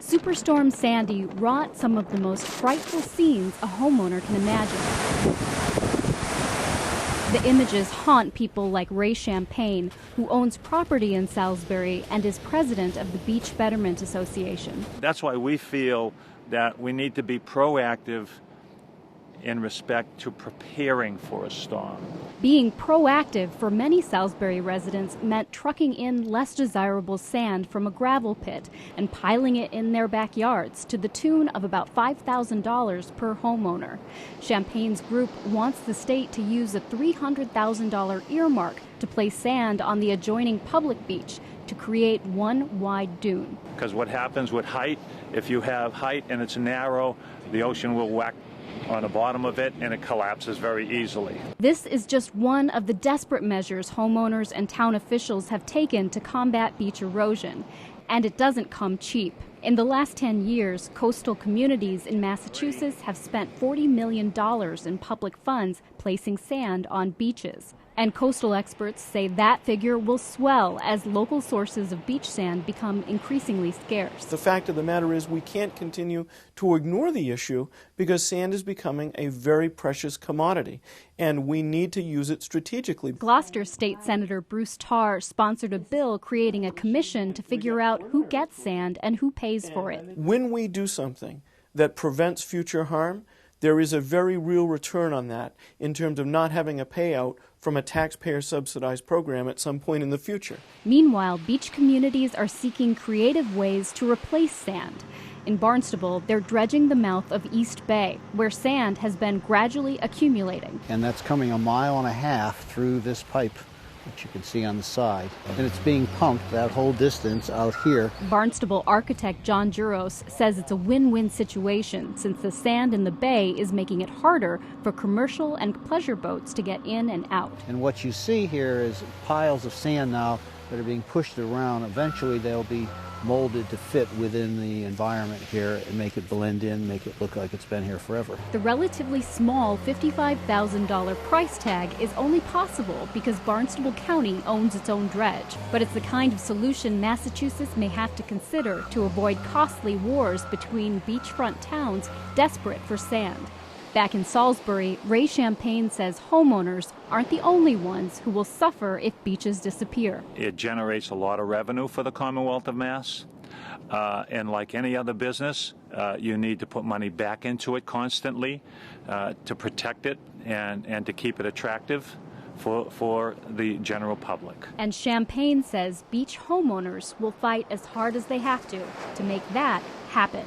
Superstorm Sandy wrought some of the most frightful scenes a homeowner can imagine. The images haunt people like Ray Champagne, who owns property in Salisbury and is president of the Beach Betterment Association. That's why we feel that we need to be proactive in respect to preparing for a storm. Being proactive for many Salisbury residents meant trucking in less desirable sand from a gravel pit and piling it in their backyards to the tune of about $5,000 per homeowner. Champagne's group wants the state to use a $300,000 earmark to place sand on the adjoining public beach to create one wide dune. Because what happens with height, if you have height and it's narrow, the ocean will whack on the bottom of it and it collapses very easily. This is just one of the desperate measures homeowners and town officials have taken to combat beach erosion. And it doesn't come cheap. In the last 10 years, coastal communities in Massachusetts have spent $40 million in public funds placing sand on beaches. And coastal experts say that figure will swell as local sources of beach sand become increasingly scarce. The fact of the matter is we can't continue to ignore the issue because sand is becoming a very precious commodity, and we need to use it strategically. Gloucester State Senator Bruce Tarr sponsored a bill creating a commission to figure out who gets sand and who pays for it. When we do something that prevents future harm, there is a very real return on that in terms of not having a payout from a taxpayer-subsidized program at some point in the future. Meanwhile, beach communities are seeking creative ways to replace sand. In Barnstable, they're dredging the mouth of East Bay, where sand has been gradually accumulating. And that's coming 1.5 miles through this pipe, which you can see on the side. And it's being pumped that whole distance out here. Barnstable architect John Juros says it's a win-win situation since the sand in the bay is making it harder for commercial and pleasure boats to get in and out. And what you see here is piles of sand now that are being pushed around. Eventually they'll be molded to fit within the environment here and make it blend in, make it look like it's been here forever. The relatively small $55,000 price tag is only possible because Barnstable County owns its own dredge. But it's the kind of solution Massachusetts may have to consider to avoid costly wars between beachfront towns desperate for sand. Back in Salisbury, Ray Champagne says homeowners aren't the only ones who will suffer if beaches disappear. It generates a lot of revenue for the Commonwealth of Mass. And like any other business, you need to put money back into it constantly to protect it and to keep it attractive for the general public. And Champagne says beach homeowners will fight as hard as they have to make that happen.